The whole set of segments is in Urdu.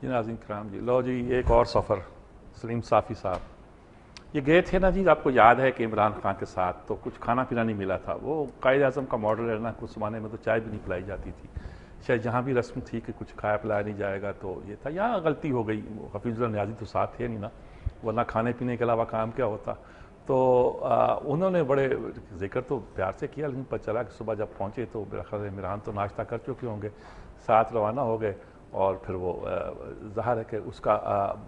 ناظرین کرام جی، لو جی ایک اور سفر سلیم صافی صاحب یہ گئے تھے نا جی. آپ کو یاد ہے کہ عمران خان کے ساتھ تو کچھ کھانا پینا نہیں ملا تھا. وہ قائد اعظم کا ماڈل ہے نا, کچھ زمانے میں تو چائے بھی نہیں پلائی جاتی تھی. شاید جہاں بھی رسم تھی کہ کچھ کھایا پلایا نہیں جائے گا تو یہ تھا. یہاں غلطی ہو گئی, حفیظ اللہ نیازی تو ساتھ تھے نہیں نا, ورنہ کھانے پینے کے علاوہ کام کیا ہوتا. تو انہوں نے بڑے ذکر تو پیار سے کیا, لیکن پتہ چلا کہ صبح جب پہنچے تو میرا خیال ہے عمران تو ناشتہ کر چکے ہوں گے, ساتھ روانہ ہو گئے. اور پھر وہ ظاہر ہے کہ اس کا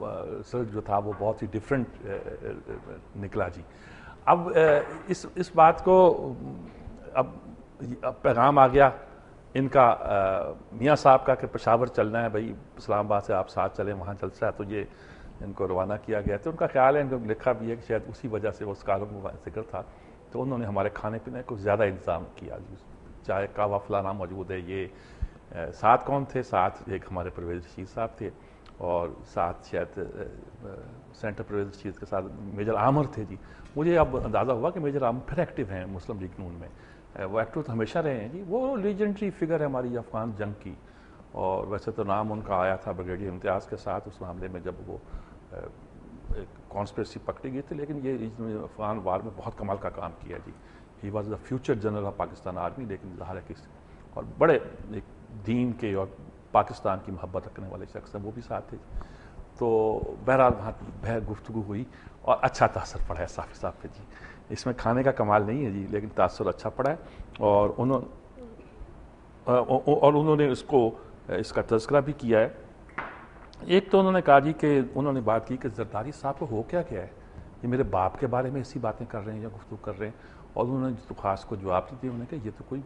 رزلٹ جو تھا وہ بہت ہی ڈیفرنٹ نکلا جی. اب اس بات کو اب پیغام آ گیا ان کا میاں صاحب کا کہ پشاور چلنا ہے بھائی, اسلام آباد سے آپ ساتھ چلیں, وہاں جلسہ ہے. تو یہ ان کو روانہ کیا گیا. تو ان کا خیال ہے, ان کو لکھا بھی ہے کہ شاید اسی وجہ سے وہ اس کالم میں ذکر تھا, تو انہوں نے ہمارے کھانے پینے کو زیادہ انتظام کیا جی. چائے کعوہ فلانا موجود ہے. یہ ساتھ کون تھے؟ ساتھ ایک ہمارے پرویز رشید صاحب تھے, اور ساتھ شاید سینٹر پرویز رشید کے ساتھ میجر عامر تھے جی. مجھے اب اندازہ ہوا کہ میجر عامر پھر ایکٹیو ہیں مسلم لیگ نون میں. وہ ایکٹیو تو ہمیشہ رہے ہیں جی. وہ لیجنڈری فگر ہے ہماری افغان جنگ کی, اور ویسے تو نام ان کا آیا تھا بریگیڈیئر امتیاز کے ساتھ اس معاملے میں جب وہ کانسپریسی پکڑی گئی تھی, لیکن یہ افغان وار میں بہت کمال کا کام کیا جی. He was the future general of Pakistan army. لیکن ظاہر ہے کہ اور بڑے ایک دین کے اور پاکستان کی محبت رکھنے والے شخص ہیں, وہ بھی ساتھ تھے. تو بہرحال وہاں گفتگو ہوئی اور اچھا تاثر پڑا ہے صافی صاحب پہ جی. اس میں کھانے کا کمال نہیں ہے جی, لیکن تاثر اچھا پڑا ہے. اور انہوں نے اس کا تذکرہ بھی کیا ہے. ایک تو انہوں نے کہا جی کہ انہوں نے بات کی کہ زرداری صاحب کو ہو کیا ہے, یہ میرے باپ کے بارے میں ایسی باتیں کر رہے ہیں یا گفتگو کر رہے ہیں. اور انہوں نے تو خاص کو جواب نہیں دیا. انہوں نے کہا یہ تو کوئی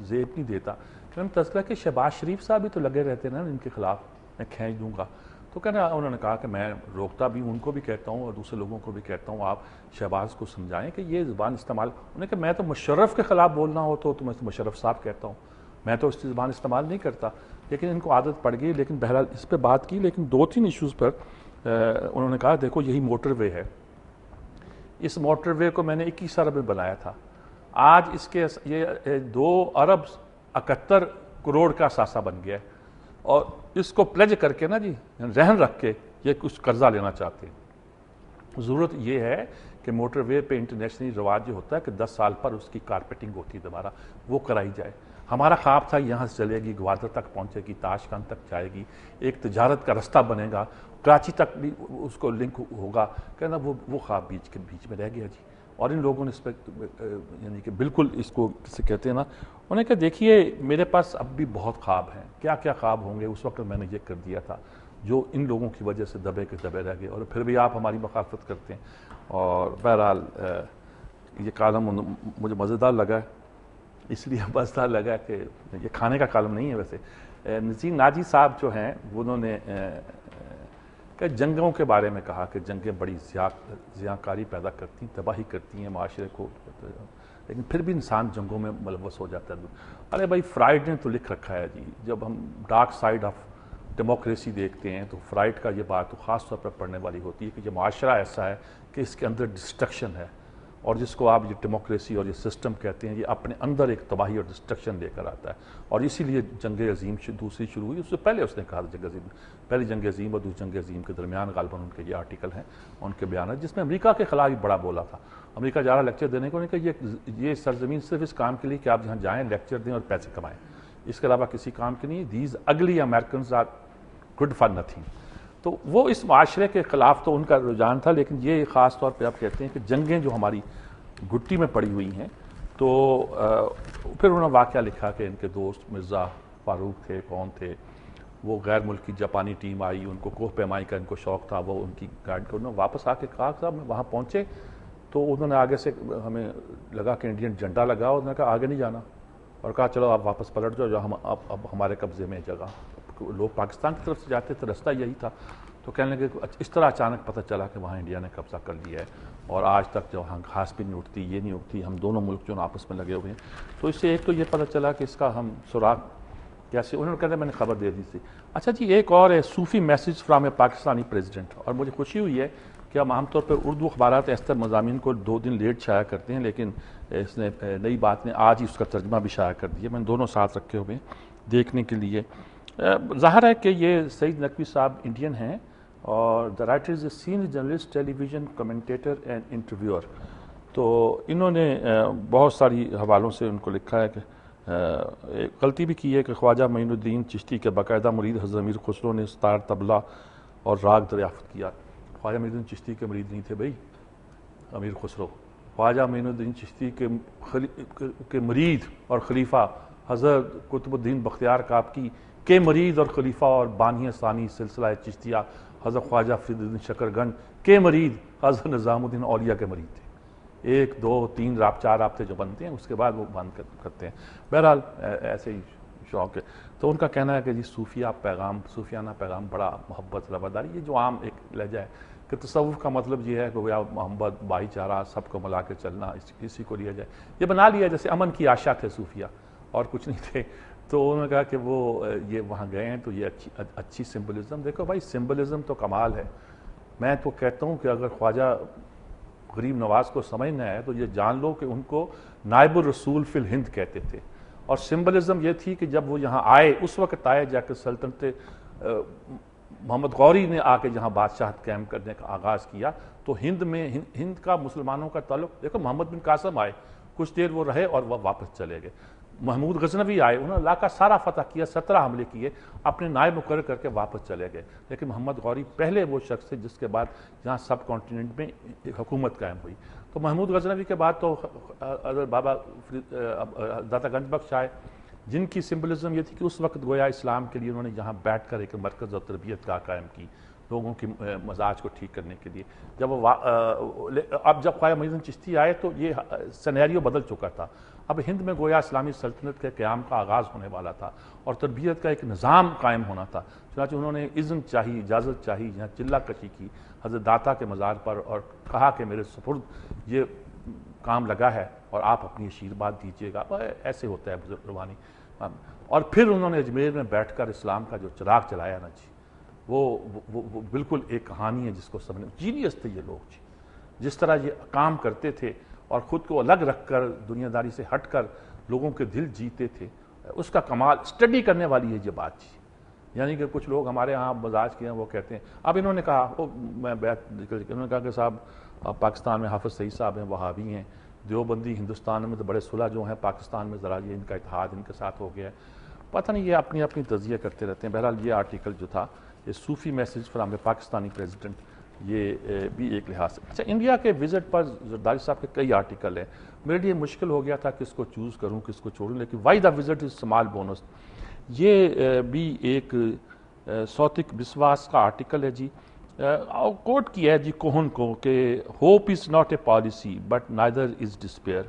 زیب نہیں دیتا. کہ تذکرہ کہ شہباز شریف صاحب بھی تو لگے رہتے ہیں نا ان کے خلاف, میں کھینچ دوں گا. تو کہنا انہوں نے کہا کہ میں روکتا بھی ان کو بھی کہتا ہوں اور دوسرے لوگوں کو بھی کہتا ہوں, آپ شہباز کو سمجھائیں کہ یہ زبان استعمال. انہوں نے کہا میں تو مشرف کے خلاف بولنا ہو تو میں مشرف صاحب کہتا ہوں, میں تو اس کی زبان استعمال نہیں کرتا. لیکن ان کو عادت پڑ گئی. لیکن بہرحال اس پہ بات کی, لیکن 2-3 ایشوز پر انہوں نے کہا دیکھو یہی موٹر وے ہے, اس موٹر وے کو میں نے 21 ارب میں بنایا تھا, آج اس کے یہ 2 ارب 71 کروڑ کا اثاثہ بن گیا ہے. اور اس کو پلیج کر کے نا جی, رہن رکھ کے یہ کچھ قرضہ لینا چاہتے ہیں. ضرورت یہ ہے کہ موٹر وے پہ انٹرنیشنلی رواج جو ہوتا ہے کہ 10 سال پر اس کی کارپیٹنگ ہوتی ہے دوبارہ, وہ کرائی جائے. ہمارا خواب تھا یہاں سے چلے گی, گوادر تک پہنچے گی, تاشقند تک جائے گی, ایک تجارت کا رستہ بنے گا, کراچی تک بھی اس کو لنک ہوگا. کہنا وہ خواب بیچ میں رہ گیا جی. اور ان لوگوں نے اس پہ یعنی کہ بالکل اس کو کسے کہتے ہیں نا, انہوں نے کہا دیکھیے میرے پاس اب بھی بہت خواب ہیں. کیا کیا خواب ہوں گے, اس وقت میں نے یہ کر دیا تھا جو ان لوگوں کی وجہ سے دبے کے دبے رہ گئے, اور پھر بھی آپ ہماری مخالفت کرتے ہیں. اور بہرحال یہ کالم مجھے مزیدار لگا ہے, اس لیے مزیدار لگا کہ یہ کھانے کا کالم نہیں ہے. ویسے نذیر ناجی صاحب جو ہیں انہوں نے کہ جنگوں کے بارے میں کہا کہ جنگیں بڑی زیانکاری پیدا کرتی ہیں, تباہی کرتی ہیں معاشرے کو, لیکن پھر بھی انسان جنگوں میں ملوث ہو جاتا ہے. ارے بھائی فرائیڈ نے تو لکھ رکھا ہے جی, جب ہم ڈارک سائیڈ آف ڈیموکریسی دیکھتے ہیں تو فرائیڈ کا یہ بات تو خاص طور پر پڑھنے والی ہوتی ہے کہ یہ معاشرہ ایسا ہے کہ اس کے اندر ڈسٹرکشن ہے, اور جس کو آپ یہ ڈیموکریسی اور یہ سسٹم کہتے ہیں, یہ اپنے اندر ایک تباہی اور ڈسٹرکشن لے کر آتا ہے. اور اسی لیے جنگ عظیم دوسری شروع ہوئی. اس سے پہلے اس نے کہا جنگ عظیم, پہلی جنگ عظیم اور دوسری جنگ عظیم کے درمیان غالباً ان کے یہ آرٹیکل ہیں, ان کے بیانات, جس میں امریکہ کے خلاف بھی بڑا بولا تھا. امریکہ جا رہا لیکچر دینے کو, نہیں کہ یہ سرزمین صرف اس کام کے لیے کہ آپ جہاں جائیں لیکچر دیں اور پیسے کمائیں, اس کے علاوہ کسی کام کے نہیں. These ugly Americans are good for nothing. تو وہ اس معاشرے کے خلاف تو ان کا رجحان تھا. لیکن یہ خاص طور پہ آپ کہتے ہیں کہ جنگیں جو ہماری گھٹی میں پڑی ہوئی ہیں, تو پھر انہوں نے واقعہ لکھا کہ ان کے دوست مرزا فاروق تھے, کون تھے وہ, غیر ملکی جاپانی ٹیم آئی, ان کو کوہ پیمائی کا ان کو شوق تھا, وہ ان کی گائیڈ کو. انہوں نے واپس آ کے کہا صاحب وہاں پہنچے تو انہوں نے آگے سے ہمیں لگا کہ انڈین جھنڈا لگا, انہوں نے کہا آگے نہیں جانا, اور کہا چلو آپ واپس پلٹ جاؤ, جو ہم اب ہمارے قبضے میں جگہ. لوگ پاکستان کی طرف سے جاتے تھے, رستہ یہی تھا. تو کہنے لگے اس طرح اچانک پتہ چلا کہ وہاں انڈیا نے قبضہ کر لیا ہے, اور آج تک جو وہاں گھاس بھی نہیں اٹھتی, یہ نہیں اٹھتی, ہم دونوں ملک جو آپس میں لگے ہوئے ہیں. تو اس سے ایک تو یہ پتہ چلا کہ اس کا ہم سراغ کیسے, انہوں نے کہتے ہیں میں نے خبر دے دی تھی. اچھا جی ایک اور ہے, Sufi message from a Pakistani president. اور مجھے خوشی ہوئی ہے کہ ہم عام طور پر اردو اخبارات ایسے مضامین کو 2 دن لیٹ شائع کرتے ہیں, لیکن اس نے نئی بات نے آج ہی اس کا ترجمہ بھی شائع کر دیا. میں نے دونوں ساتھ رکھے ہوئے ہیں دیکھنے کے لیے. ظاہر ہے کہ یہ سعید نقوی صاحب انڈین ہیں اور the writer is a senior journalist television commentator and interviewer. تو انہوں نے بہت ساری حوالوں سے ان کو لکھا ہے کہ ایک غلطی بھی کی ہے کہ خواجہ معین الدین چشتی کے باقاعدہ مرید حضرت امیر خسرو نے ستار طبلہ اور راگ دریافت کیا. خواجہ معین الدین چشتی کے مرید نہیں تھے بھائی امیر خسرو. خواجہ معین الدین چشتی کے مرید اور خلیفہ حضرت قطب الدین بختیار کاپکی کے مرید اور خلیفہ اور بانی ثانی سلسلہ چشتیہ حضرت خواجہ فرید الدین شکرگنج کے مرید حضرت نظام الدین اولیاء کے مرید تھے. 1 2 3 4 رابطے جو بنتے ہیں اس کے بعد وہ بند کرتے ہیں. بہرحال ایسے ہی شوق ہے. تو ان کا کہنا ہے کہ جی صوفیانہ پیغام بڑا محبت رواداری، یہ جو عام ایک لہجہ ہے کہ تصوف کا مطلب یہ ہے کہ محبت بھائی چارہ سب کو ملا کے چلنا، اسی کو لیا جائے. یہ بنا لیا جیسے امن کی آشا تھے صوفیہ اور کچھ نہیں تھے. تو انہوں نے کہا کہ وہ یہ وہاں گئے ہیں تو یہ اچھی سمبلزم. دیکھو بھائی سمبلزم تو کمال ہے. میں تو کہتا ہوں کہ اگر خواجہ غریب نواز کو سمجھنا ہے تو یہ جان لو کہ ان کو نائب الرسول فی الہند کہتے تھے. اور سمبلزم یہ تھی کہ جب وہ یہاں آئے اس وقت آئے جا کے سلطنت محمد غوری نے آ کے جہاں بادشاہت قائم کرنے کا آغاز کیا تو ہند کا مسلمانوں کا تعلق دیکھو. محمد بن قاسم آئے، کچھ دیر وہ رہے اور وہ واپس چلے گئے. محمود غزنوی آئے، انہوں نے علاقہ سارا فتح کیا، 17 حملے کیے، اپنے نائب مقرر کر کے واپس چلے گئے. لیکن محمد غوری پہلے وہ شخص تھے جس کے بعد جہاں سب کانٹیننٹ میں ایک حکومت قائم ہوئی. تو محمود غزنوی کے بعد تو حضرت بابا داتا گنج بخش آئے جن کی سمبلزم یہ تھی کہ اس وقت گویا اسلام کے لیے انہوں نے یہاں بیٹھ کر ایک مرکز اور تربیت گاہ قائم کی لوگوں کی مزاج کو ٹھیک کرنے کے لیے. اب جب خواجہ معین الدین چشتی آئے تو یہ سینیریو بدل چکا تھا. اب ہند میں گویا اسلامی سلطنت کے قیام کا آغاز ہونے والا تھا اور تربیت کا ایک نظام قائم ہونا تھا. چنانچہ انہوں نے اذن چاہی، اجازت چاہی، یہاں چلہ کشی کی حضرت داتا کے مزار پر اور کہا کہ میرے سپرد یہ کام لگا ہے اور آپ اپنی آشیرواد دیجیے گا. ایسے ہوتا ہے بزرگ روحانی. اور پھر انہوں نے اجمیر میں بیٹھ کر اسلام کا جو چراغ چلایا نا جی، وہ بالکل ایک کہانی ہے جس کو سمجھنے. جینیس تھے یہ لوگ جی، جس طرح یہ کام کرتے تھے اور خود کو الگ رکھ کر دنیا داری سے ہٹ کر لوگوں کے دل جیتے تھے. اس کا کمال اسٹڈی کرنے والی ہے یہ بات جی. یعنی کہ کچھ لوگ ہمارے ہاں مزاج کے ہیں وہ کہتے ہیں. اب انہوں نے کہا انہوں نے کہا کہ صاحب پاکستان میں حافظ سعید صاحب ہیں، وہابی ہیں، دیوبندی ہندوستان میں تو بڑے صلح جو ہیں، پاکستان میں ذرا یہ ان کا اتحاد ان کے ساتھ ہو گیا ہے. پتہ نہیں یہ اپنی اپنی تجزیہ کرتے رہتے ہیں. بہرحال یہ آرٹیکل جو تھا یہ Sufi message from a Pakistani president, یہ بھی ایک لحاظ سے. اچھا، انڈیا کے وزٹ پر زرداری صاحب کے کئی آرٹیکل ہیں. میرے لیے مشکل ہو گیا تھا کس کو چوز کروں کس کو چھوڑوں، لیکن why the visit is small bonus, یہ بھی ایک سوتک بسواس کا آرٹیکل ہے جی. کوٹ کیا ہے جی کوہن کو کہ hope is not a policy but neither is disappear.